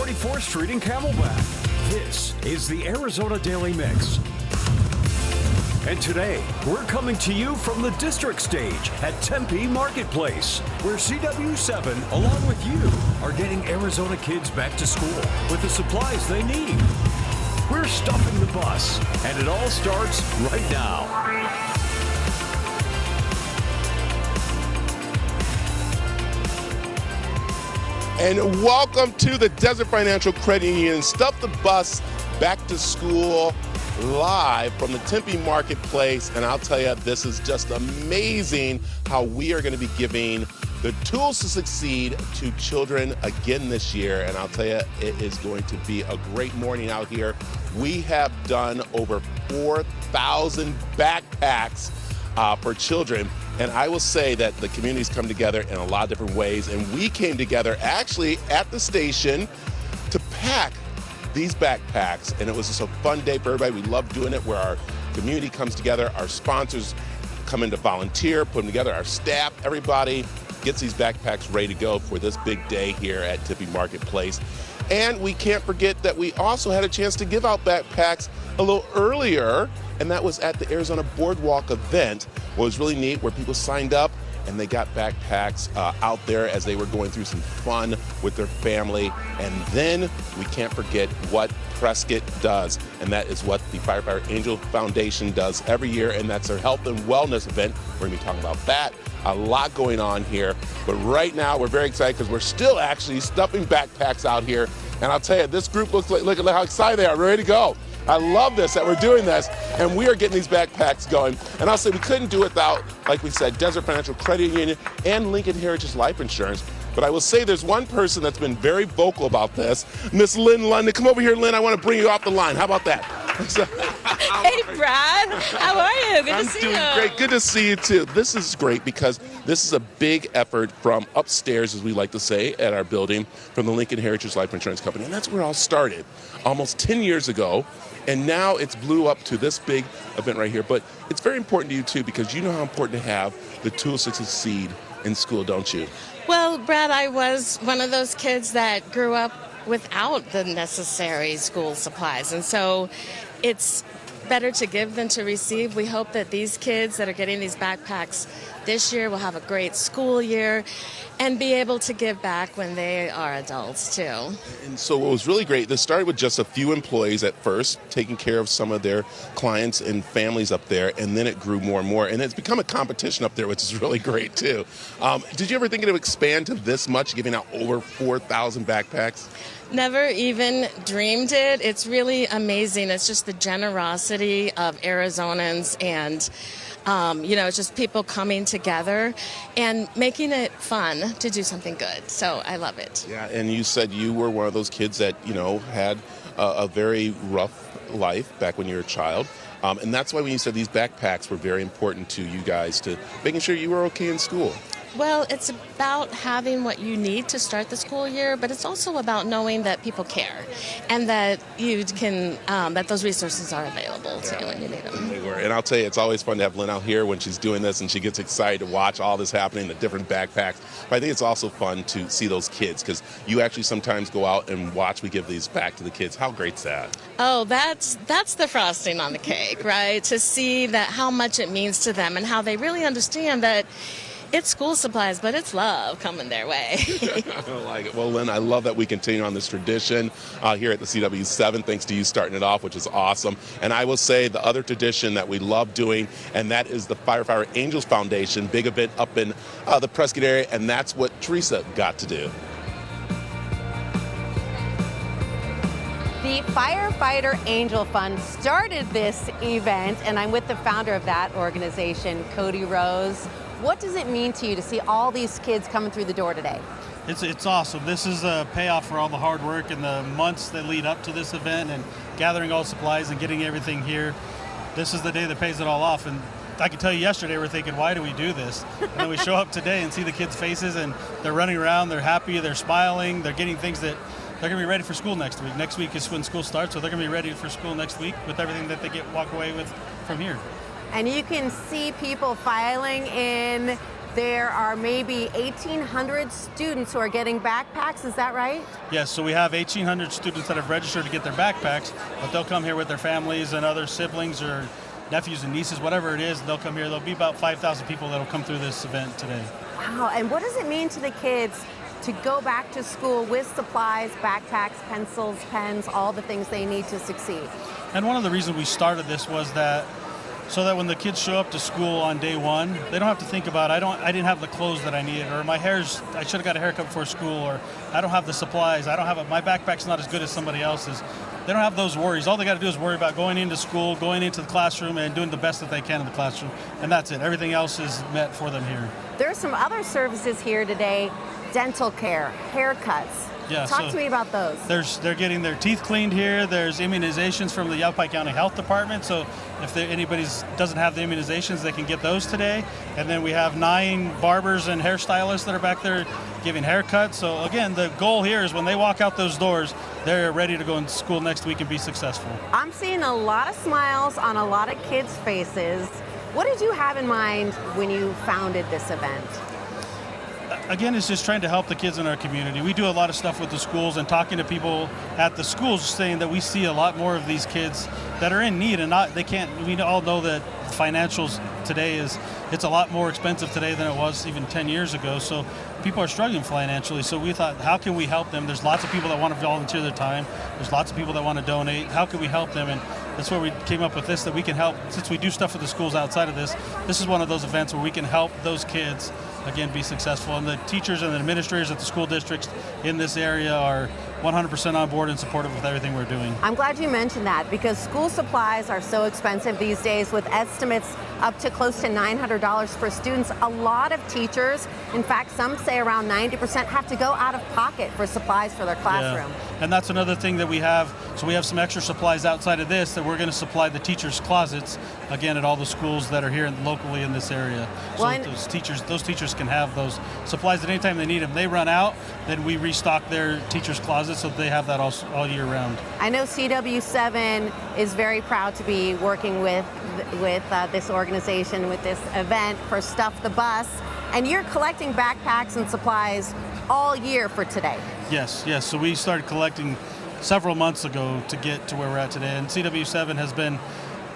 44th Street in Camelback. This is the Arizona Daily Mix. And today, we're coming to you from the district stage at Tempe Marketplace, where CW7, along with you, are getting Arizona kids back to school with the supplies they need. We're stuffing the bus, and it all starts right now. And welcome to the Desert Financial Credit Union Stuff the Bus Back to School live from the Tempe Marketplace. And I'll tell you, this is just amazing how we are going to be giving the tools to succeed to children again this year. And I'll tell you, it is going to be a great morning out here. We have done over 4,000 backpacks for children. And I will say that the community's come together in a lot of different ways. And we came together actually at the station to pack these backpacks. And it was just a fun day for everybody. We love doing it where our community comes together. Our sponsors come in to volunteer, put them together. Our staff, everybody gets these backpacks ready to go for this big day here at Tempe Marketplace. And we can't forget that we also had a chance to give out backpacks a little earlier, and that was at the Arizona Boardwalk event. What was really neat where people signed up and they got backpacks out there as they were going through some fun with their family. And then we can't forget what Prescott does, and that is what the Firefighter Angel Foundation does every year, and that's their health and wellness event. We're gonna be talking about that. A lot going on here, but right now we're very excited because we're still actually stuffing backpacks out here. And I'll tell you, this group looks like, look at how excited they are, ready to go. I love this, that we're doing this, and we are getting these backpacks going. And I'll say we couldn't do it without, like we said, Desert Financial Credit Union and Lincoln Heritage Life Insurance. But I will say there's one person that's been very vocal about this, Miss Lynn London. Come over here, Lynn. I want to bring you off the line. How about that? Hey, Brad. How are you? Good to see you. I'm doing great. Good to see you, too. This is great because this is a big effort from upstairs, as we like to say, at our building, from the Lincoln Heritage Life Insurance Company. And that's where it all started almost 10 years ago. And now it's blew up to this big event right here. But it's very important to you, too, because you know how important to have the tools to succeed in school, don't you? Well, Brad, I was one of those kids that grew up without the necessary school supplies. And so it's better to give than to receive. We hope that these kids that are getting these backpacks this year will have a great school year and be able to give back when they are adults too. And so what was really great, this started with just a few employees at first, taking care of some of their clients and families up there, and then it grew more and more. And it's become a competition up there, which is really great too. Did you ever think it would expand to this much, giving out over 4,000 backpacks? Never even dreamed it. It's really amazing. It's just the generosity of Arizonans and it's just people coming together and making it fun to do something good. So I love it. Yeah, and you said you were one of those kids that, had a very rough life back when you were a child. And that's why when you said these backpacks were very important to you guys, to making sure you were okay in school. Well, it's about having what you need to start the school year, but it's also about knowing that people care and that you can, that those resources are available to you when you need them. They were. And I'll tell you, it's always fun to have Lynn out here when she's doing this and she gets excited to watch all this happening, the different backpacks. But I think it's also fun to see those kids because you actually sometimes go out and watch, we give these back to the kids. How great's that? Oh, that's the frosting on the cake, right? To see that how much it means to them and how they really understand that it's school supplies, but it's love coming their way. I like it. Well, Lynn, I love that we continue on this tradition here at the CW7, thanks to you starting it off, which is awesome. And I will say the other tradition that we love doing, and that is the Firefighter Angels Foundation, big event up in the Prescott area, and that's what Teresa got to do. The Firefighter Angel Fund started this event, and I'm with the founder of that organization, Cody Rose. What does it mean to you to see all these kids coming through the door today? It's awesome. This is a payoff for all the hard work and the months that lead up to this event and gathering all supplies and getting everything here. This is the day that pays it all off. And I can tell you yesterday we're thinking, why do we do this? And then we show up today and see the kids' faces and they're running around, they're happy, they're smiling, they're getting things that they're going to be ready for school next week. Next week is when school starts, so they're going to be ready for school next week with everything that they walk away with from here. And you can see people filing in there are maybe 1,800 students who are getting backpacks, is that right? Yes, so we have 1,800 students that have registered to get their backpacks, but they'll come here with their families and other siblings or nephews and nieces, whatever it is, they'll come here. There'll be about 5,000 people that'll come through this event today. Wow, and what does it mean to the kids to go back to school with supplies, backpacks, pencils, pens, all the things they need to succeed? And one of the reasons we started this was that so that when the kids show up to school on day one, they don't have to think about, I didn't have the clothes that I needed, or I should have got a haircut before school, or I don't have the supplies, my backpack's not as good as somebody else's. They don't have those worries. All they got to do is worry about going into school, going into the classroom, and doing the best that they can in the classroom, and that's it. Everything else is met for them here. There are some other services here today, dental care, haircuts. Yeah, Talk to me about those. They're getting their teeth cleaned here. There's immunizations from the Yavapai County Health Department. So if anybody doesn't have the immunizations, they can get those today. And then we have 9 barbers and hairstylists that are back there giving haircuts. So again, the goal here is when they walk out those doors, they're ready to go into school next week and be successful. I'm seeing a lot of smiles on a lot of kids' faces. What did you have in mind when you founded this event? Again, it's just trying to help the kids in our community. We do a lot of stuff with the schools and talking to people at the schools, saying that we see a lot more of these kids that are in need and we all know that financials today it's a lot more expensive today than it was even 10 years ago. So people are struggling financially. So we thought, how can we help them? There's lots of people that want to volunteer their time. There's lots of people that want to donate. How can we help them? And that's where we came up with this, that we can help. Since we do stuff with the schools outside of this is one of those events where we can help those kids again be successful. And the teachers and the administrators at the school districts in this area are 100% on board and supportive with everything we're doing. I'm glad you mentioned that because school supplies are so expensive these days, with estimates up to close to $900 for students. A lot of teachers, in fact, some say around 90%, have to go out of pocket for supplies for their classroom. Yeah. And that's another thing that we have. So we have some extra supplies outside of this that we're going to supply the teachers' closets, again, at all the schools that are here locally in this area. So those teachers can have those supplies at any time they need them. They run out, then we restock their teachers' closets so they have that all year round. I know CW7 is very proud to be working with this organization, with this event for Stuff the Bus, and you're collecting backpacks and supplies all year for today. Yes. So we started collecting several months ago to get to where we're at today, and CW7 has been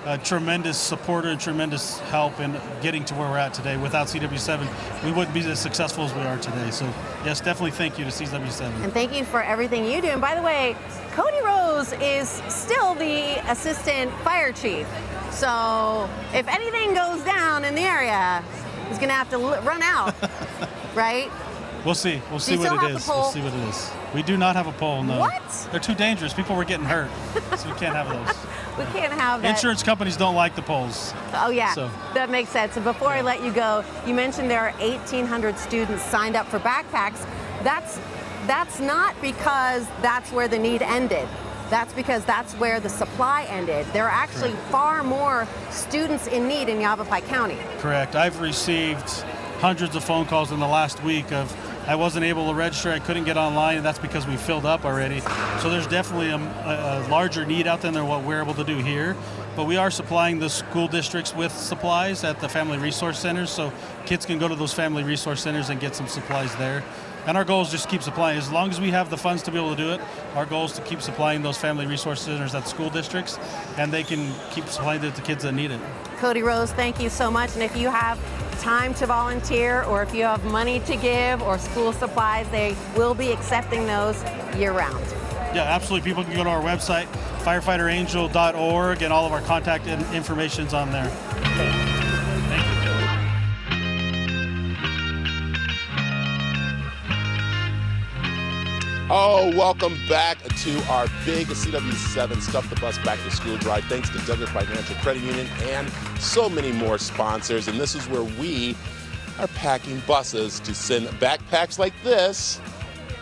a tremendous supporter and tremendous help in getting to where we're at today. Without CW7, we wouldn't be as successful as we are today. So yes, definitely thank you to CW7. And thank you for everything you do. And by the way, Cody Rose is still the assistant fire chief. So if anything goes down in the area, he's gonna have to run out, right? We'll see. We'll see what it is. We'll see what it is. We do not have a pole, no. What? They're too dangerous. People were getting hurt, so we can't have those. We can't have that. Insurance companies don't like the poles. Oh yeah, that makes sense. And before I let you go, you mentioned there are 1,800 students signed up for backpacks. That's not because that's where the need ended. That's because that's where the supply ended. There are actually far more students in need in Yavapai County. Correct. I've received hundreds of phone calls in the last week of I wasn't able to register, I couldn't get online, and that's because we filled up already. So there's definitely a larger need out there than what we're able to do here. But we are supplying the school districts with supplies at the Family Resource Centers, so kids can go to those Family Resource Centers and get some supplies there. And our goal is just to keep supplying. As long as we have the funds to be able to do it, our goal is to keep supplying those Family Resource Centers at school districts, and they can keep supplying it to kids that need it. Cody Rose, thank you so much. And if you have time to volunteer, or if you have money to give, or school supplies, they will be accepting those year-round. Yeah, absolutely. People can go to our website, firefighterangel.org, and all of our contact information's on there. Thank you. Oh, welcome back to our big CW7 Stuff the Bus Back to School drive. Thanks to Desert Financial Credit Union and so many more sponsors. And this is where we are packing buses to send backpacks like this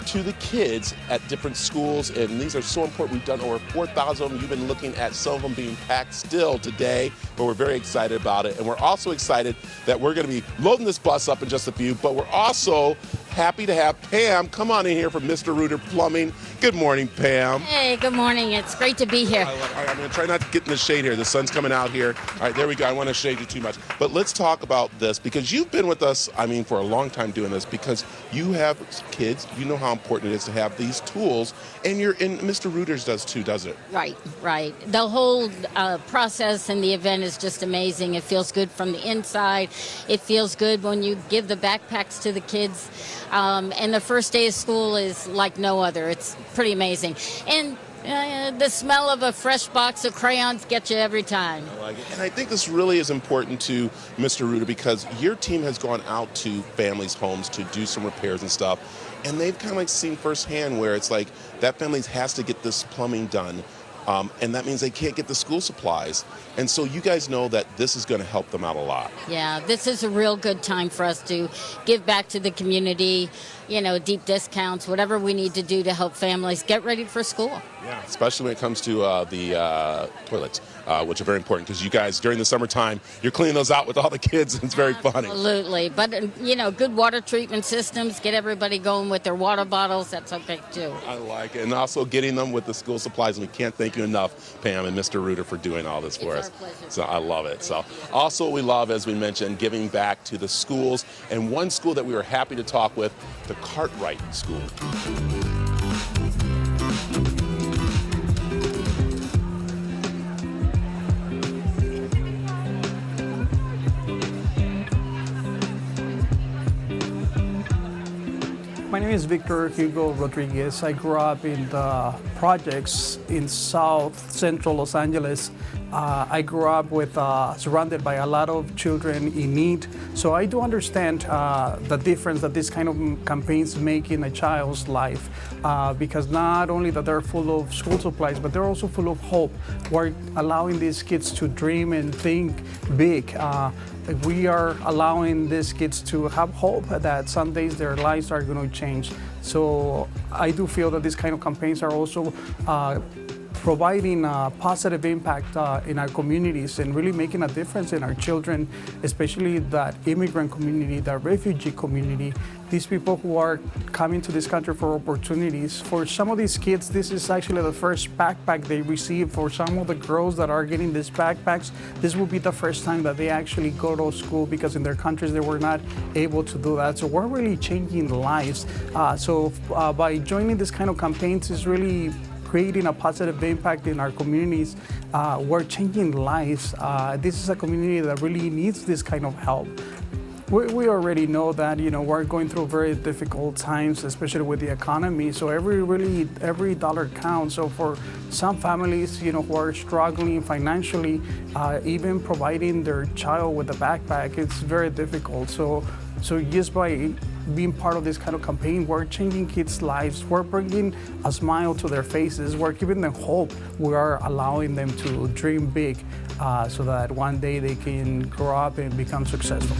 to the kids at different schools. And these are so important. We've done over 4,000 of them. You've been looking at some of them being packed still today, but we're very excited about it. And we're also excited that we're going to be loading this bus up in just a few, but we're also happy to have Pam come on in here from Mr. Rooter Plumbing. Good morning, Pam. Hey, good morning. It's great to be here. I'm going to try not to get in the shade here. The sun's coming out here. All right, there we go. I want to shade you too much. But let's talk about this because you've been with us, for a long time doing this because you have kids. You know how important it is to have these tools. And Mr. Rooter's does too, does it? Right. The whole process and the event is just amazing. It feels good from the inside. It feels good when you give the backpacks to the kids. And the first day of school is like no other. It's pretty amazing. And the smell of a fresh box of crayons gets you every time. I like it. And I think this really is important to Mr. Rooter because your team has gone out to families' homes to do some repairs and stuff. And they've kind of like seen firsthand where it's like that family has to get this plumbing done. And that means they can't get the school supplies. And so you guys know that this is going to help them out a lot. Yeah, this is a real good time for us to give back to the community, deep discounts, whatever we need to do to help families get ready for school. Yeah, especially when it comes to the toilets, which are very important because you guys, during the summertime, you're cleaning those out with all the kids. And it's very funny. Absolutely. But, good water treatment systems, get everybody going with their water bottles. That's okay, too. I like it. And also getting them with the school supplies. And we can't thank you enough, Pam and Mr. Rooter, for doing all this for us. Our pleasure. So I love it. So also what we love, as we mentioned, giving back to the schools. And one school that we were happy to talk with, the Cartwright School. My name is Victor Hugo Rodriguez. I grew up in the projects in South Central Los Angeles. I grew up surrounded by a lot of children in need. So I do understand the difference that this kind of campaigns make in a child's life because not only that they're full of school supplies, but they're also full of hope. We're allowing these kids to dream and think big. We are allowing these kids to have hope that some days their lives are going to change. So I do feel that these kind of campaigns are also providing a positive impact in our communities and really making a difference in our children, especially that immigrant community, that refugee community, these people who are coming to this country for opportunities. For some of these kids, this is actually the first backpack they receive. For some of the girls that are getting these backpacks, this will be the first time that they actually go to school because in their countries they were not able to do that. So we're really changing lives. By joining this kind of campaigns is really creating a positive impact in our communities. We're changing lives. This is a community that really needs this kind of help. We already know that we're going through very difficult times, especially with the economy. So every dollar counts. So for some families, who are struggling financially, even providing their child with a backpack, it's very difficult. So just by being part of this kind of campaign, we're changing kids' lives. We're bringing a smile to their faces. We're giving them hope. We are allowing them to dream big so that one day they can grow up and become successful.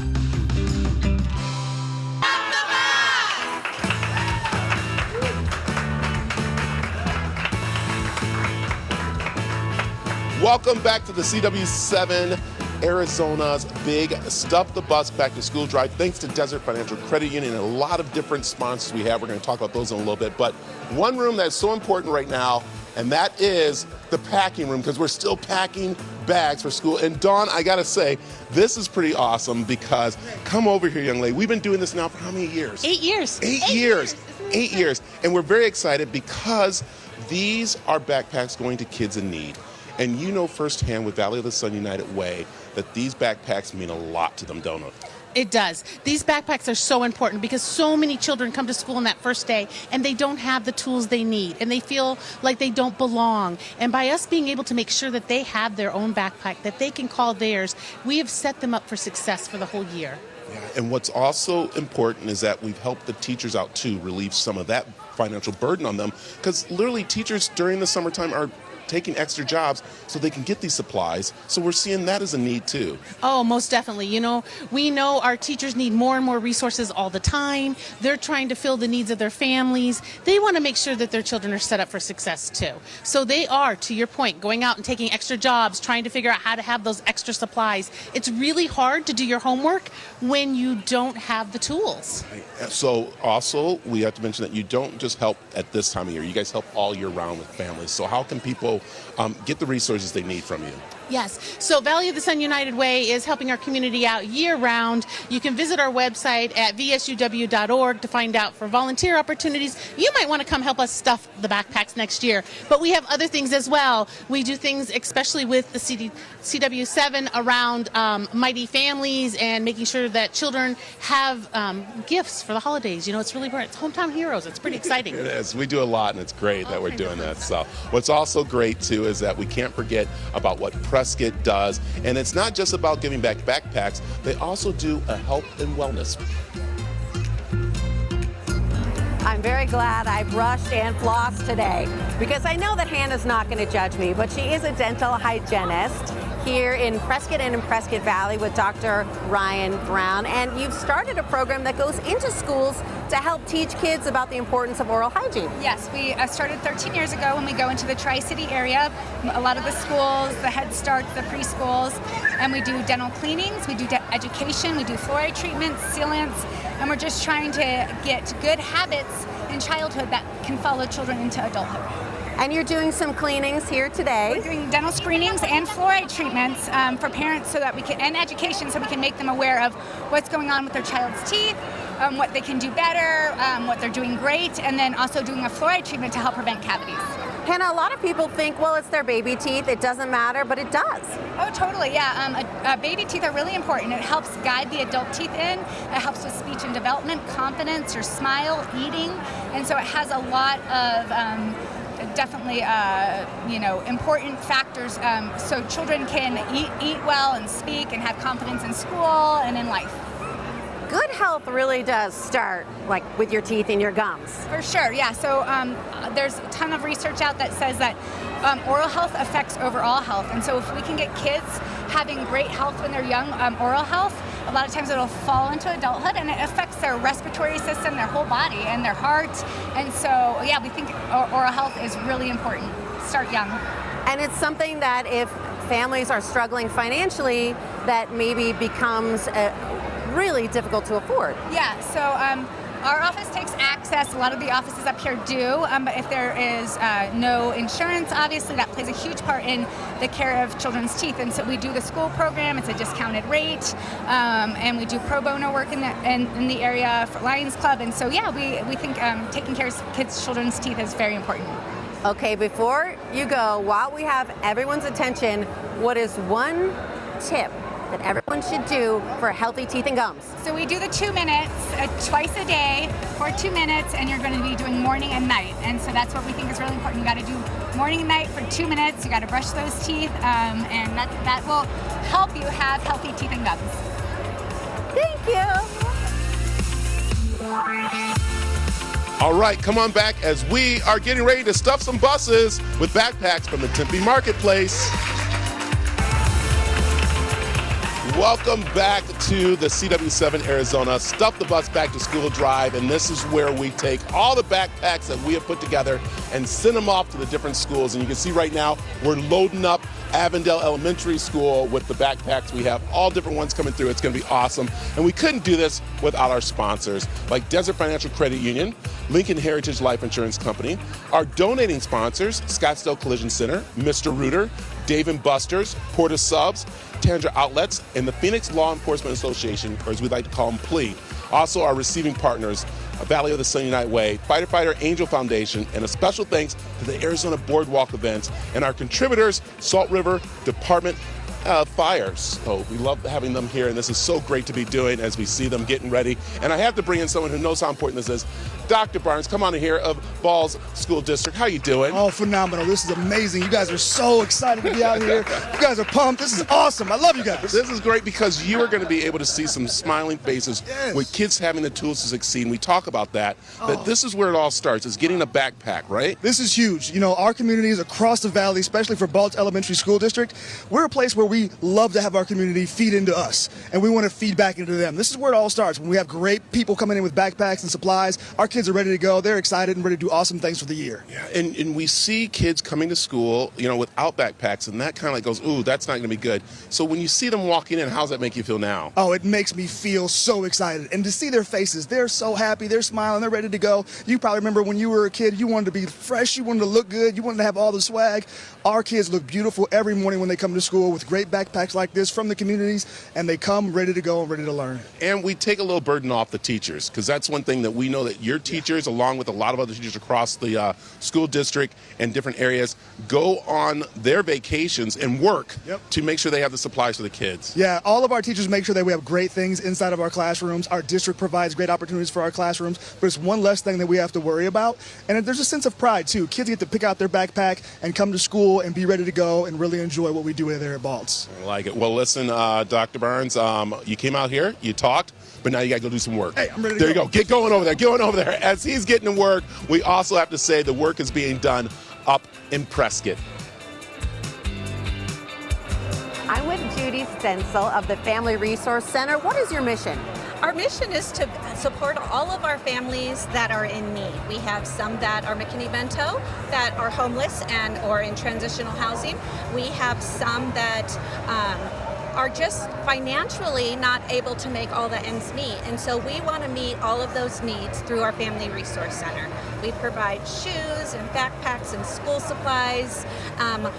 Welcome back to the CW7 Arizona's big Stuff the Bus Back to School drive. Thanks to Desert Financial Credit Union and a lot of different sponsors we have. We're going to talk about those in a little bit. But one room that's so important right now, and that is the packing room, because we're still packing bags for school. And Dawn, I got to say, this is pretty awesome because, come over here, young lady. We've been doing this now for how many years? 8 years. 8 years. 8 years. And we're very excited because these are backpacks going to kids in need. And you know firsthand with Valley of the Sun United Way that these backpacks mean a lot to them, don't it? It does. These backpacks are so important because so many children come to school on that first day and they don't have the tools they need and they feel like they don't belong. And by us being able to make sure that they have their own backpack, that they can call theirs, we have set them up for success for the whole year. Yeah, and what's also important is that we've helped the teachers out too, relieve some of that financial burden on them, because literally teachers during the summertime are taking extra jobs so they can get these supplies. So we're seeing that as a need too. Oh, most definitely. You know, we know our teachers need more and more resources all the time. They're trying to fill the needs of their families. They want to make sure that their children are set up for success too. So they are, to your point, going out and taking extra jobs, trying to figure out how to have those extra supplies. It's really hard to do your homework when you don't have the tools. So also, we have to mention that you don't just help at this time of year. You guys help all year round with families. So how can people get the resources they need from you? Yes. So Valley of the Sun United Way is helping our community out year-round. You can visit our website at vsuw.org to find out for volunteer opportunities. You might want to come help us stuff the backpacks next year. But we have other things as well. We do things especially with the CW7 around Mighty Families and making sure that children have gifts for the holidays. You know, it's really it's hometown heroes. It's pretty exciting. It is. We do a lot, and it's great that we're doing that. So what's also great, too, is that we can't forget about what Prescott does. And it's not just about giving back backpacks. They also do a health and wellness. I'm very glad I brushed and flossed today because I know that Hannah's not going to judge me, but she is a dental hygienist here in Prescott and in Prescott Valley with Dr. Ryan Brown. And you've started a program that goes into schools to help teach kids about the importance of oral hygiene. Yes, we started 13 years ago when we go into the Tri-City area, a lot of the schools, the Head Start, the preschools, and we do dental cleanings, we do education, we do fluoride treatments, sealants, and we're just trying to get good habits in childhood that can follow children into adulthood. And you're doing some cleanings here today. We're doing dental screenings and fluoride treatments for parents so that we can, and education so we can make them aware of what's going on with their child's teeth, what they can do better, what they're doing great, and then also doing a fluoride treatment to help prevent cavities. Hannah, a lot of people think, well, it's their baby teeth, it doesn't matter, but it does. Oh, totally, yeah. Baby teeth are really important. It helps guide the adult teeth in. It helps with speech and development, confidence, your smile, eating, and so it has a lot of definitely, important factors so children can eat well and speak and have confidence in school and in life. Good health really does start like with your teeth and your gums. For sure, yeah. So there's a ton of research out that says that oral health affects overall health. And so if we can get kids having great health when they're young, oral health, a lot of times it'll fall into adulthood and it affects their respiratory system, their whole body, and their heart. And so, yeah, we think oral health is really important. Start young. And it's something that if families are struggling financially, that maybe becomes really difficult to afford. Yeah, so our office takes access. A lot of the offices up here do, but if there is no insurance, obviously that plays a huge part in the care of children's teeth. And so we do the school program. It's a discounted rate, and we do pro bono work in the area for Lions Club. And so, yeah, we think taking care of kids' children's teeth is very important. Okay, before you go, while we have everyone's attention, what is one tip that everyone should do for healthy teeth and gums? So we do the 2 minutes twice a day for 2 minutes, and you're going to be doing morning and night. And so that's what we think is really important. You got to do morning and night for 2 minutes. You got to brush those teeth, and that will help you have healthy teeth and gums. Thank you. All right, come on back as we are getting ready to stuff some buses with backpacks from the Tempe Marketplace. Welcome back to the CW7 Arizona Stuff the Bus Back to School Drive, and this is where we take all the backpacks that we have put together and send them off to the different schools. And you can see right now we're loading up Avondale Elementary School with the backpacks. We have all different ones coming through. It's going to be awesome. And we couldn't do this without our sponsors like Desert Financial Credit Union, Lincoln Heritage Life Insurance Company, our donating sponsors, Scottsdale Collision Center, Mr. Rooter, Dave & Buster's, Porta Subs, Tandra Outlets, and the Phoenix Law Enforcement Association, or as we like to call them, PLEA. Also our receiving partners, Valley of the Sun United Way, Fighter Angel Foundation, and a special thanks to the Arizona Boardwalk events and our contributors, Salt River Department fire. So we love having them here, and this is so great to be doing as we see them getting ready. And I have to bring in someone who knows how important this is. Dr. Barnes, come on in here of Balls School District. How you doing? Oh, phenomenal. This is amazing. You guys are so excited to be out here. You guys are pumped. This is awesome. I love you guys. This is great because you are going to be able to see some smiling faces with kids having the tools to succeed. And we talk about that, but this is where it all starts, is getting a backpack, right? This is huge. You know, our communities across the valley, especially for Balch Elementary School District, we're a place where we love to have our community feed into us, and we want to feed back into them. This is where it all starts. When we have great people coming in with backpacks and supplies, our kids are ready to go. They're excited and ready to do awesome things for the year. Yeah, and we see kids coming to school, you know, without backpacks, and that kind of like goes, ooh, that's not going to be good. So when you see them walking in, how does that make you feel now? Oh, it makes me feel so excited. And to see their faces, they're so happy, they're smiling, they're ready to go. You probably remember when you were a kid, you wanted to be fresh, you wanted to look good, you wanted to have all the swag. Our kids look beautiful every morning when they come to school with great backpacks like this from the communities, and they come ready to go and ready to learn. And we take a little burden off the teachers, because that's one thing that we know that your teachers, along with a lot of other teachers across the school district and different areas, go on their vacations and work to make sure they have the supplies for the kids. Yeah, all of our teachers make sure that we have great things inside of our classrooms. Our district provides great opportunities for our classrooms, but it's one less thing that we have to worry about. And there's a sense of pride, too. Kids get to pick out their backpack and come to school and be ready to go and really enjoy what we do there at Balch. I like it. Well, listen, Dr. Barnes, you came out here, you talked, but now you got to go do some work. Hey, I'm ready to go. There you go. Get going over there. Get going over there. As he's getting to work, we also have to say the work is being done up in Prescott. I'm with Judy Stencil of the Family Resource Center. What is your mission? Our mission is to support all of our families that are in need. We have some that are McKinney-Vento that are homeless and or in transitional housing. We have some that are just financially not able to make all the ends meet. And so we want to meet all of those needs through our Family Resource Center. We provide shoes and backpacks and school supplies.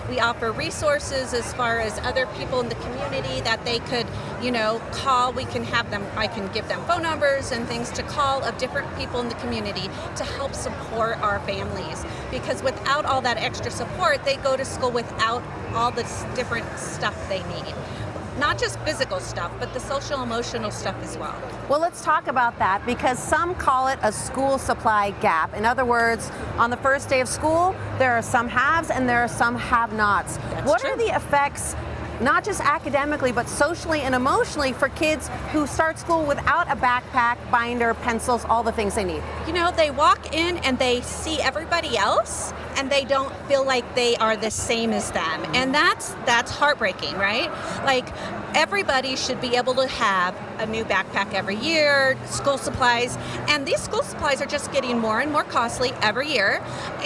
We offer resources as far as other people in the community that they could, you know, call. We can have them, I can give them phone numbers and things to call of different people in the community to help support our families. Because without all that extra support, they go to school without all this different stuff they need. Not just physical stuff, but the social emotional stuff as well. Well, let's talk about that, because some call it a school supply gap. In other words, on the first day of school, there are some haves and there are some have-nots. What are the effects, not just academically, but socially and emotionally, for kids who start school without a backpack, binder, pencils, all the things they need? You know, they walk in and they see everybody else and they don't feel like they are the same as them. And that's heartbreaking, right? Like, everybody should be able to have a new backpack every year, school supplies, and these school supplies are just getting more and more costly every year.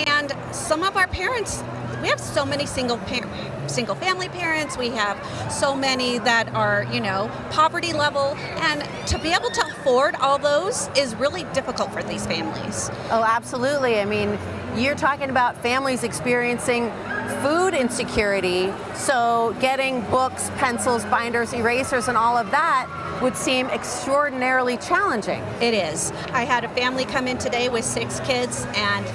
And some of our parents, we have so many single family parents, we have so many that are, you know, poverty level, and to be able to afford all those is really difficult for these families. Oh, absolutely. I mean, you're talking about families experiencing food insecurity, so getting books, pencils, binders, erasers, and all of that would seem extraordinarily challenging. It is. I had a family come in today with 6 kids, and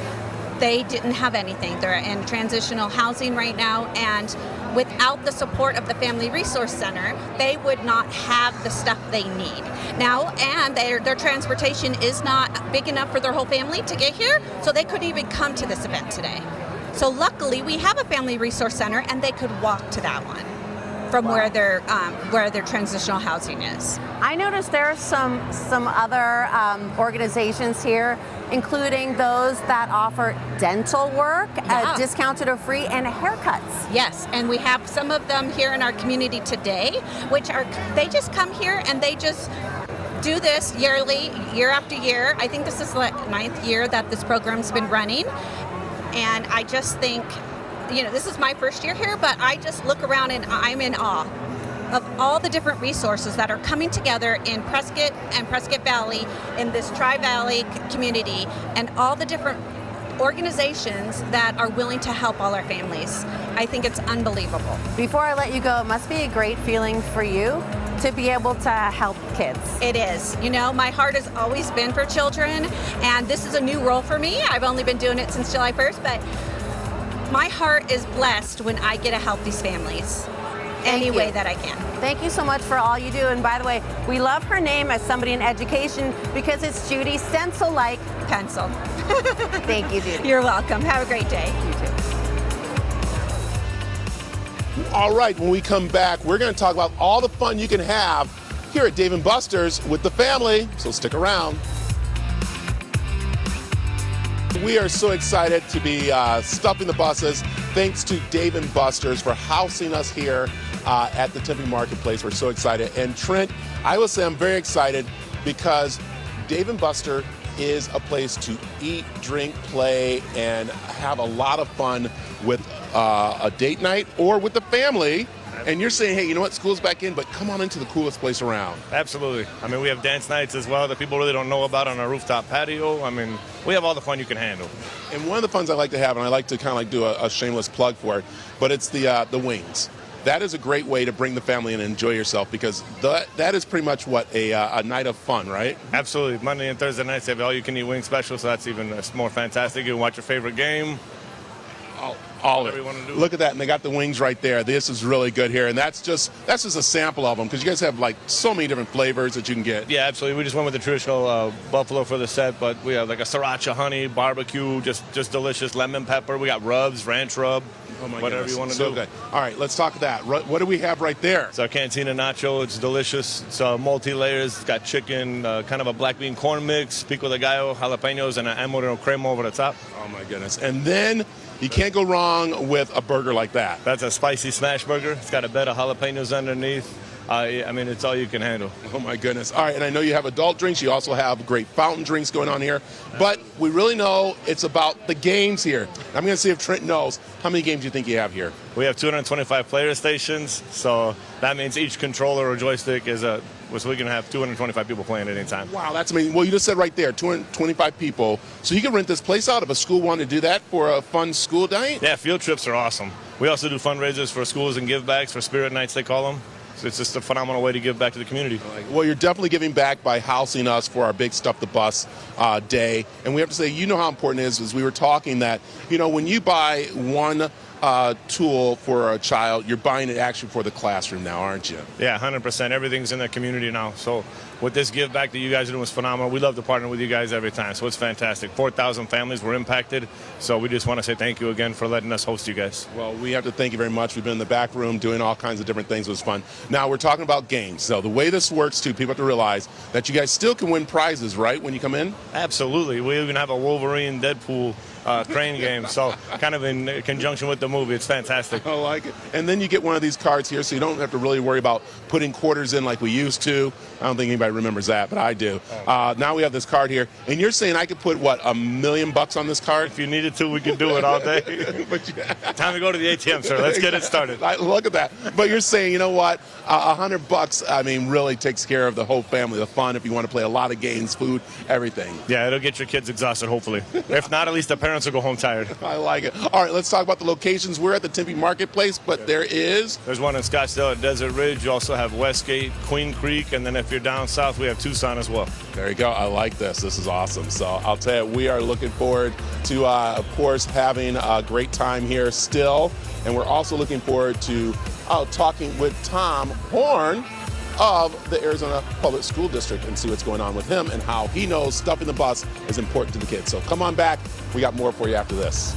they didn't have anything. They're in transitional housing right now, and without the support of the Family Resource Center, they would not have the stuff they need. Now, and their transportation is not big enough for their whole family to get here, so they couldn't even come to this event today. So luckily, we have a Family Resource Center, and they could walk to that one from where their transitional housing is. I noticed there are some other organizations here, including those that offer dental work, discounted or free, and haircuts. Yes, and we have some of them here in our community today, which are, they just come here and they just do this yearly, year after year. I think this is the 9th year that this program's been running, and I just think, you know, this is my first year here, but I just look around and I'm in awe of all the different resources that are coming together in Prescott and Prescott Valley, in this Tri-Valley community, and all the different organizations that are willing to help all our families. I think it's unbelievable. Before I let you go, it must be a great feeling for you to be able to help kids. It is. You know, my heart has always been for children, and this is a new role for me. I've only been doing it since July 1st, but my heart is blessed when I get to help these families. any way that I can. Thank you so much for all you do. And by the way, we love her name as somebody in education because it's Judy Stencil-like Pencil. Thank you, Judy. You're welcome. Have a great day. You too. All right, when we come back, we're going to talk about all the fun you can have here at Dave & Buster's with the family, so stick around. We are so excited to be stuffing the buses. Thanks to Dave & Buster's for housing us here at the Tempe Marketplace. We're so excited. And Trent, I will say I'm very excited because Dave & Buster is a place to eat, drink, play, and have a lot of fun with a date night or with the family. And you're saying, hey, you know what, school's back in, but come on into the coolest place around. Absolutely. I mean, we have dance nights as well that people really don't know about on our rooftop patio. I mean, we have all the fun you can handle. And one of the funs I like to have, and I like to kind of like do a shameless plug for it, but it's the wings. That is a great way to bring the family in and enjoy yourself because that is pretty much what a night of fun, right? Absolutely. Monday and Thursday nights, they have all-you-can-eat wing special, so that's even more fantastic. You can watch your favorite game. All of it. Look at that, and they got the wings right there. This is really good here, and that's just a sample of them because you guys have like so many different flavors that you can get. Yeah, absolutely. We just went with the traditional buffalo for the set, but we have like a sriracha honey, barbecue, just delicious, lemon pepper. We got rubs, ranch rub, whatever goodness. you want to So do. good. All right, let's talk that. What do we have right there? It's our Cantina Nacho. It's delicious. It's multi-layers. It's got chicken, kind of a black bean corn mix, pico de gallo, jalapenos, and an amarillo crema over the top. Oh, my goodness. And then you can't go wrong with a burger like that. That's a spicy smash burger. It's got a bed of jalapenos underneath. I mean, it's all you can handle. Oh, my goodness. All right, and I know you have adult drinks. You also have great fountain drinks going on here. But we really know it's about the games here. I'm going to see if Trent knows how many games you think you have here. We have 225 player stations, so that means each controller or joystick is so we can have 225 people playing at any time. Wow, that's amazing. Well, you just said right there, 225 people. So you can rent this place out if a school wanted to do that for a fun school night? Yeah, field trips are awesome. We also do fundraisers for schools and give backs for spirit nights, they call them. So it's just a phenomenal way to give back to the community. Well, you're definitely giving back by housing us for our big Stuff the Bus day. And we have to say, you know how important it is, as we were talking that, when you buy one tool for a child, you're buying it actually for the classroom now, aren't you? Yeah, 100%. Everything's in the community now. So what this give back that you guys are doing is phenomenal. We love to partner with you guys every time, so it's fantastic. 4,000 families were impacted, so we just want to say thank you again for letting us host you guys. Well, we have to thank you very much. We've been in the back room doing all kinds of different things. It was fun. Now, we're talking about games. So the way this works, too, people have to realize that you guys still can win prizes, right, when you come in? Absolutely. We even have a Wolverine Deadpool crane game, so kind of in conjunction with the movie. It's fantastic. I like it. And then you get one of these cards here, so you don't have to really worry about putting quarters in like we used to. I don't think anybody remembers that, but I do. Now we have this card here, and you're saying I could put, what, $1 million on this card? If you needed to, we could do it all day. Time to go to the ATM, sir. Let's get it started. Look at that. But you're saying, you know what, $100, I mean, really takes care of the whole family, the fun, if you want to play a lot of games, food, everything. Yeah, it'll get your kids exhausted, hopefully. If not, at least the parents will go home tired. I like it. All right, let's talk about the locations. We're at the Tempe Marketplace, but there's one in Scottsdale at Desert Ridge. You also have Westgate, Queen Creek, and then if you're down south, we have Tucson as well. There you go. I like this. This is awesome. So I'll tell you, we are looking forward to, of course, having a great time here still. And we're also looking forward to talking with Tom Horn of the Arizona Public School District and see what's going on with him and how he knows stuffing the bus is important to the kids. So come on back. We got more for you after this.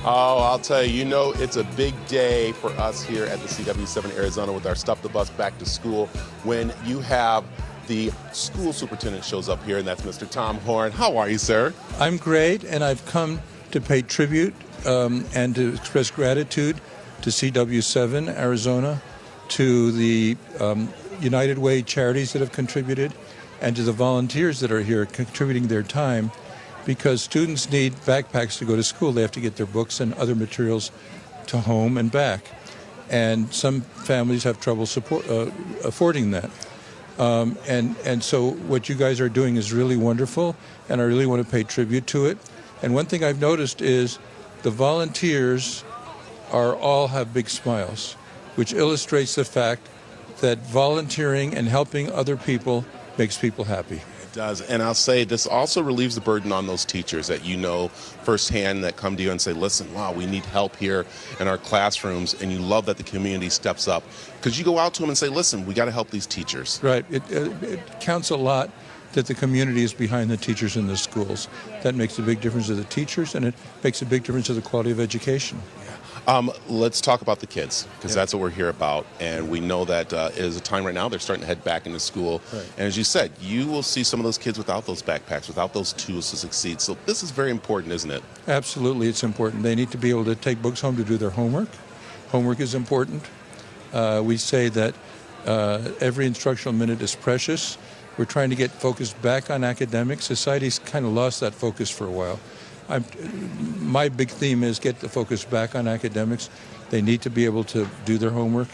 Oh, I'll tell you, it's a big day for us here at the CW7 Arizona with our Stuff the Bus Back to School when you have the school superintendent shows up here, and that's Mr. Tom Horn. How are you, sir? I'm great, and I've come to pay tribute and to express gratitude to CW7 Arizona, to the United Way charities that have contributed, and to the volunteers that are here contributing their time, because students need backpacks to go to school. They have to get their books and other materials to home and back. And some families have trouble affording that. And so what you guys are doing is really wonderful, and I really want to pay tribute to it. And one thing I've noticed is the volunteers all have big smiles, which illustrates the fact that volunteering and helping other people makes people happy. It does. And I'll say this also relieves the burden on those teachers that you know firsthand that come to you and say, listen, wow, we need help here in our classrooms. And you love that the community steps up because you go out to them and say, listen, we got to help these teachers. Right. It counts a lot that the community is behind the teachers in the schools. That makes a big difference to the teachers, and it makes a big difference to the quality of education. Let's talk about the kids, because that's what we're here about. And we know that it is a time right now they're starting to head back into school. Right. And as you said, you will see some of those kids without those backpacks, without those tools to succeed. So this is very important, isn't it? Absolutely, it's important. They need to be able to take books home to do their homework. Homework is important. We say that every instructional minute is precious. We're trying to get focused back on academics. Society's kind of lost that focus for a while. My big theme is get the focus back on academics. They need to be able to do their homework,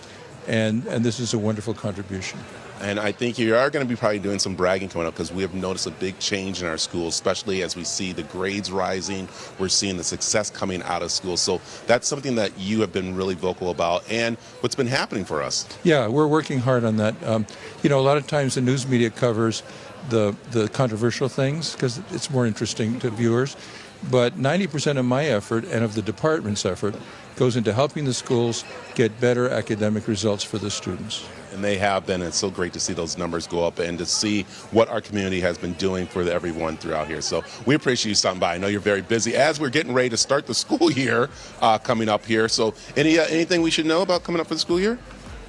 and this is a wonderful contribution. And I think you are going to be probably doing some bragging coming up because we have noticed a big change in our schools, especially as we see the grades rising. We're seeing the success coming out of schools. So that's something that you have been really vocal about and what's been happening for us. Yeah, we're working hard on that. A lot of times the news media covers the controversial things because it's more interesting to viewers. But 90% of my effort and of the department's effort goes into helping the schools get better academic results for the students. And they have been. It's so great to see those numbers go up and to see what our community has been doing for everyone throughout here. So we appreciate you stopping by. I know you're very busy as we're getting ready to start the school year coming up here. So anything we should know about coming up for the school year?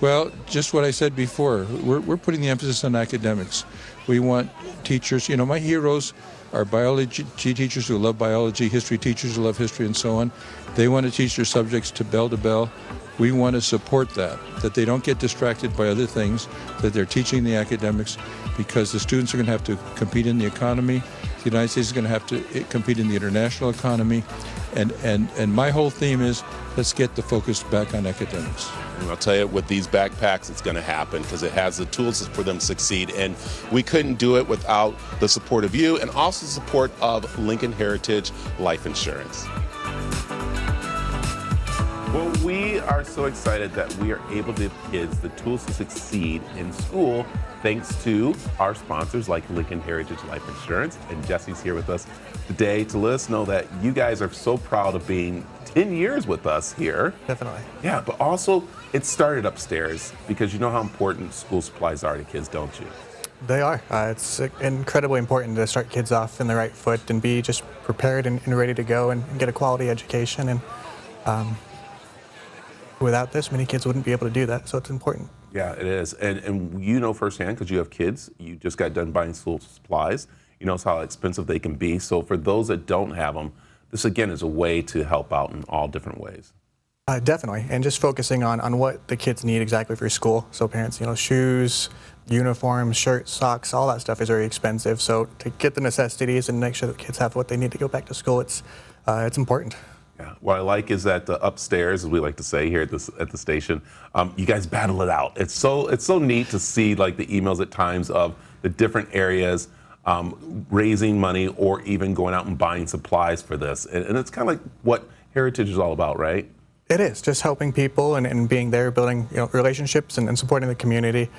Well, just what I said before. We're putting the emphasis on academics. We want teachers, my heroes are biology teachers who love biology, history teachers who love history, and so on. They want to teach their subjects to bell to bell. We want to support that they don't get distracted by other things, that they're teaching the academics, because the students are going to have to compete in the economy. The United States is going to have to compete in the international economy. And my whole theme is, let's get the focus back on academics. And I'll tell you, with these backpacks, it's going to happen because it has the tools for them to succeed. And we couldn't do it without the support of you and also the support of Lincoln Heritage Life Insurance. Well, we are so excited that we are able to give kids the tools to succeed in school thanks to our sponsors like Lincoln Heritage Life Insurance. And Jesse's here with us today to let us know that you guys are so proud of being 10 years with us here. Definitely. Yeah, but also it started upstairs because you know how important school supplies are to kids, don't you? They are. It's incredibly important to start kids off in the right foot and be just prepared and ready to go and get a quality education. And without this, many kids wouldn't be able to do that, so it's important. Yeah, it is. And you know firsthand, because you have kids, you just got done buying school supplies. You know how expensive they can be. So for those that don't have them, this again is a way to help out in all different ways. Definitely, and just focusing on what the kids need exactly for school. So parents, shoes, uniforms, shirts, socks, all that stuff is very expensive. So to get the necessities and make sure that kids have what they need to go back to school, it's important. Yeah. What I like is that upstairs, as we like to say here at the station, you guys battle it out. It's so neat to see like the emails at times of the different areas raising money or even going out and buying supplies for this. And it's kind of like what Heritage is all about, right? It is, just helping people and being there, building relationships and supporting the community.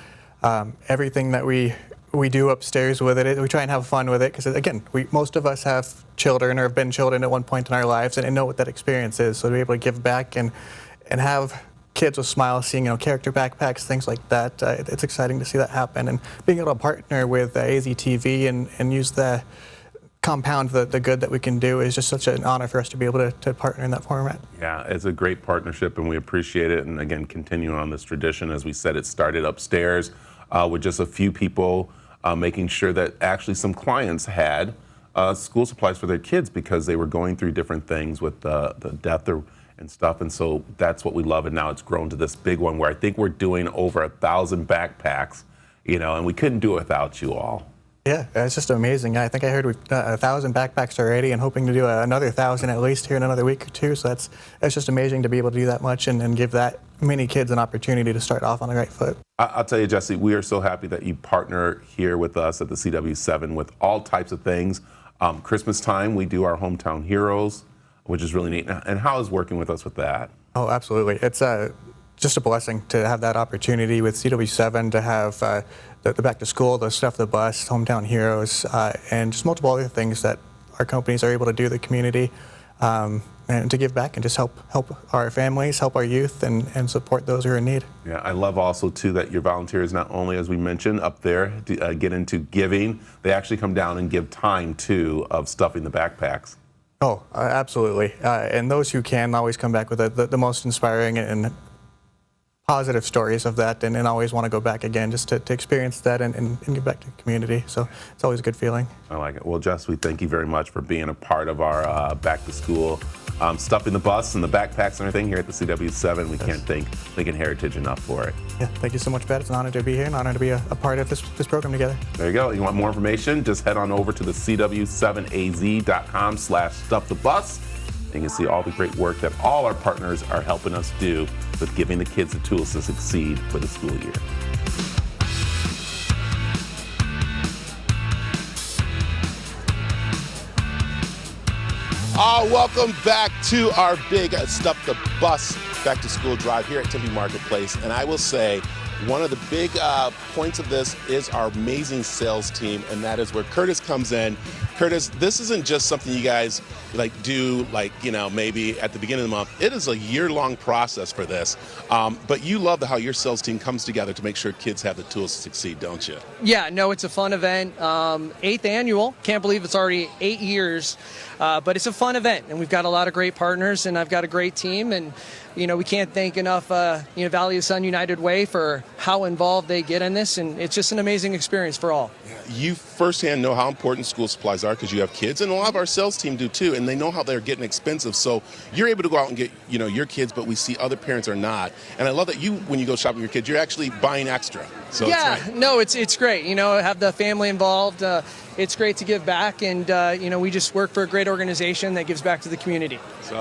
Everything that we do upstairs with it, we try and have fun with it because, again, most of us have children or have been children at one point in our lives and know what that experience is. So to be able to give back and have kids with smiles, seeing character backpacks, things like that, it's exciting to see that happen. And being able to partner with AZTV and use the compound the good that we can do is just such an honor for us to be able to partner in that format. Yeah, it's a great partnership and we appreciate it. And again, continuing on this tradition, as we said, it started upstairs with just a few people making sure that actually some clients had school supplies for their kids because they were going through different things with the death and stuff. And so that's what we love. And now it's grown to this big one where I think we're doing over 1,000 backpacks, and we couldn't do it without you all. Yeah, it's just amazing. I think I heard we've done 1,000 backpacks already and hoping to do another 1,000 at least here in another week or two. So that's just amazing to be able to do that much and give that many kids an opportunity to start off on the right foot. I'll tell you, Jesse, we are so happy that you partner here with us at the CW7 with all types of things. Christmas time, we do our Hometown Heroes, which is really neat. And how is working with us with that? Oh, absolutely. It's just a blessing to have that opportunity with CW7 to have the Back to School, the Stuff the Bus, Hometown Heroes, and just multiple other things that our companies are able to do the community and to give back and just help our families, help our youth, and support those who are in need. Yeah, I love also too that your volunteers not only, as we mentioned up there, get into giving, they actually come down and give time too of stuffing the backpacks. Oh, absolutely. And those who can always come back with the most inspiring and positive stories of that, and always want to go back again just to experience that and get back to the community. So it's always a good feeling. I like it. Well, Jess, we thank you very much for being a part of our back to school stuffing the bus and the backpacks and everything here at the CW7. We can't thank Lincoln Heritage enough for it. Yeah, thank you so much, Pat. It's an honor to be here, an honor to be a part of this program together. There you go. You want more information? Just head on over to the CW7AZ.com/stuffthebus. And you can see all the great work that all our partners are helping us do with giving the kids the tools to succeed for the school year. Welcome back to our big Stuff the Bus back to school drive here at Tempe Marketplace. And I will say, one of the big points of this is our amazing sales team, and that is where Curtis comes in. Curtis, this isn't just something you guys do maybe at the beginning of the month. It is a year-long process for this. But you love how your sales team comes together to make sure kids have the tools to succeed, don't you? Yeah, no, it's a fun event. 8th annual. Can't believe it's already 8 years. But it's a fun event, and we've got a lot of great partners, and I've got a great team, and we can't thank enough Valley of the Sun United Way for how involved they get in this, and it's just an amazing experience for all. You firsthand know how important school supplies are because you have kids, and a lot of our sales team do too, and they know how they're getting expensive. So you're able to go out and get your kids, but we see other parents are not. And I love that when you go shopping with your kids, you're actually buying extra. So it's great. Have the family involved. It's great to give back, and we just work for a great organization that gives back to the community.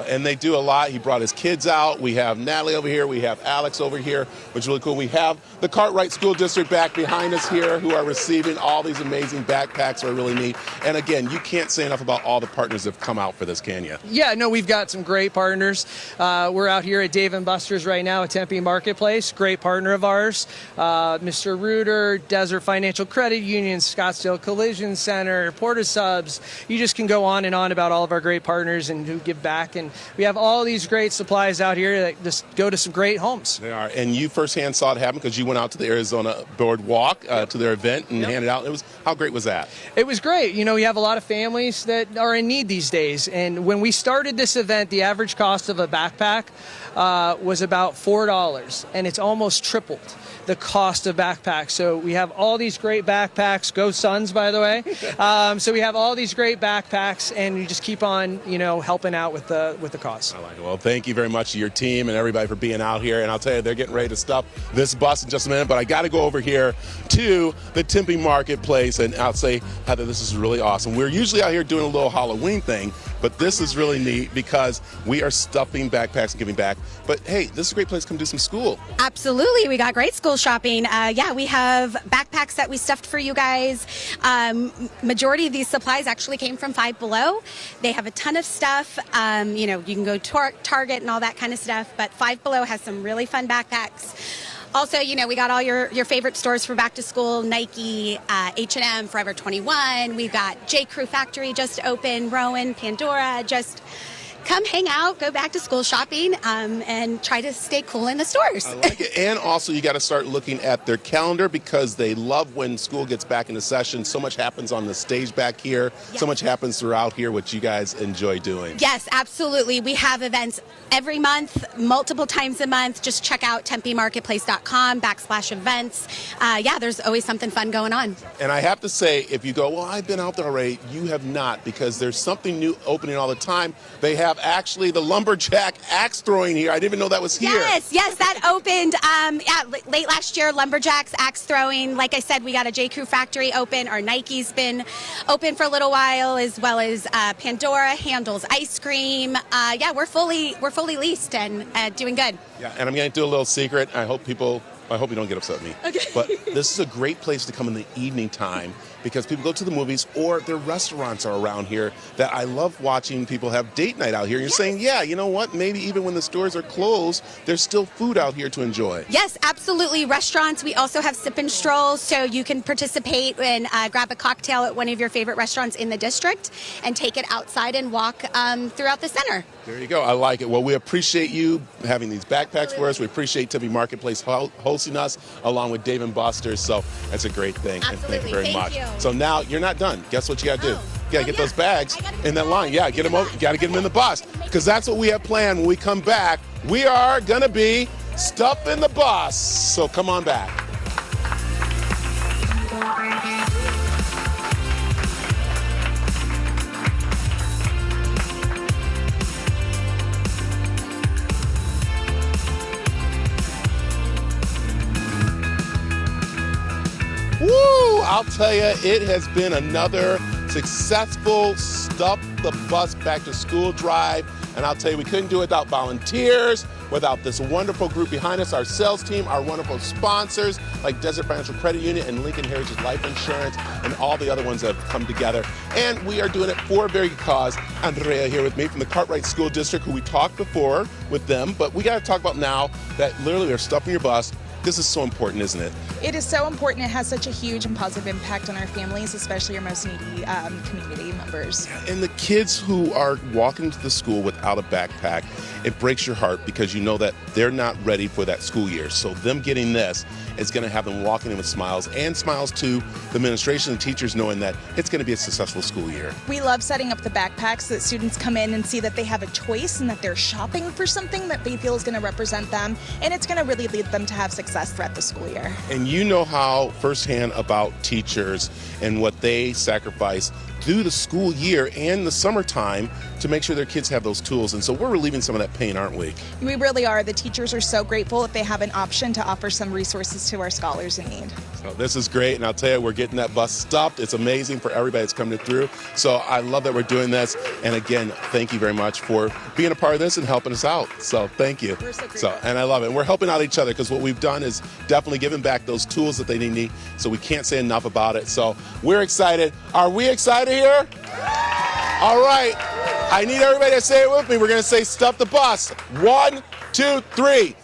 And they do a lot. He brought his kids out. We have Natalie over here. We have Alex over here, which is really cool. We have the Cartwright School District back behind us here who are receiving all these amazing backpacks are really neat. And again, you can't say enough about all the partners that have come out for this, can you? Yeah, no, we've got some great partners. We're out here at Dave & Buster's right now at Tempe Marketplace. Great partner of ours. Mr. Reuter, Desert Financial Credit Union, Scottsdale Collision Center, Porta Subs. You just can go on and on about all of our great partners and who give back. And we have all these great supplies out here that just go to some great homes. They are. And you firsthand saw it happen because you went out to the Arizona Boardwalk to their event and handed out. How great was that? It was great. We have a lot of families that are in need these days. And when we started this event, the average cost of a backpack was about $4, and it's almost tripled the cost of backpacks. So we have all these great backpacks. Go Suns, by the way. So we have all these great backpacks, and we just keep on, helping out with the cost. I like it. Well, thank you very much to your team and everybody for being out here. And I'll tell you, they're getting ready to stuff this bus in just a minute. But I got to go over here to the Tempe Marketplace, and I'll say, Heather, this is really awesome. We're usually out here doing a little Halloween thing, but this is really neat because we are stuffing backpacks and giving back. But hey, this is a great place to come do some school. Absolutely. We got great school shopping. We have backpacks that we stuffed for you guys. Majority of these supplies actually came from Five Below. They have a ton of stuff. You can go to Target and all that kind of stuff, but Five Below has some really fun backpacks. Also, we got all your favorite stores for back to school: Nike, H&M, Forever 21. We've got J. Crew Factory just open, Rowan, Pandora. Just come hang out, go back to school shopping, and try to stay cool in the stores. I like it. And also, you got to start looking at their calendar because they love when school gets back into session. So much happens on the stage back here. Yes. So much happens throughout here, which you guys enjoy doing. Yes, absolutely. We have events every month, multiple times a month. Just check out tempemarketplace.com/events. There's always something fun going on. And I have to say, if you go, well, I've been out there already, you have not, because there's something new opening all the time. They have actually the lumberjack axe throwing here. I didn't even know that was here. Yes, that opened late last year. Lumberjacks axe throwing. Like I said, we got a J. Crew Factory open. Our Nike's been open for a little while, as well as Pandora, Handles Ice Cream. We're fully leased and doing good. Yeah, and I'm going to do a little secret. I hope people I hope you don't get upset with me. Okay. But this is a great place to come in the evening time because people go to the movies or their restaurants are around here that I love watching people have date night out here. You're saying, yeah, you know what? Maybe even when the stores are closed, there's still food out here to enjoy. Yes, absolutely. Restaurants. We also have sip and strolls, so you can participate and grab a cocktail at one of your favorite restaurants in the district and take it outside and walk throughout the center. There you go. I like it. Well, we appreciate you having these backpacks for us. We appreciate Tempe Marketplace hosting us along with Dave & Buster's. So that's a great thing. Absolutely. And thank you very much. You. So now you're not done. Guess what you got to do? You got to get those bags in that line. Yeah, get them over. You got to get them in the bus because that's what we have planned when we come back. We are going to be stuffing the bus. So come on back. Woo! I'll tell you, it has been another successful Stuff the Bus Back to School drive. And I'll tell you, we couldn't do it without volunteers, without this wonderful group behind us, our sales team, our wonderful sponsors like Desert Financial Credit Union and Lincoln Heritage Life Insurance, and all the other ones that have come together. And we are doing it for a very good cause. Andrea here with me from the Cartwright School District, who we talked before with them, but we got to talk about now that literally they're stuffing your bus. This is so important, isn't it? It is so important. It has such a huge and positive impact on our families, especially our most needy community members. And the kids who are walking to the school without a backpack, it breaks your heart because you know that they're not ready for that school year. So them getting this is going to have them walking in with smiles, and smiles to the administration and teachers knowing that it's going to be a successful school year. We love setting up the backpacks so that students come in and see that they have a choice and that they're shopping for something that they feel is going to represent them, and it's going to really lead them to have success throughout the school year. And you know how firsthand about teachers and what they sacrifice through the school year and the summertime to make sure their kids have those tools. And so we're relieving some of that pain, aren't we? We really are. The teachers are so grateful that they have an option to offer some resources to our scholars in need. So this is great, and I'll tell you, we're getting that bus stopped. It's amazing for everybody that's coming through. So I love that we're doing this. And again, thank you very much for being a part of this and helping us out. So thank you. We're so grateful. And I love it. And we're helping out each other because what we've done is definitely giving back those tools that they need. So we can't say enough about it. So we're excited. Are we excited here? All right. I need everybody to say it with me. We're going to say stuff the bus. 1, 2, 3.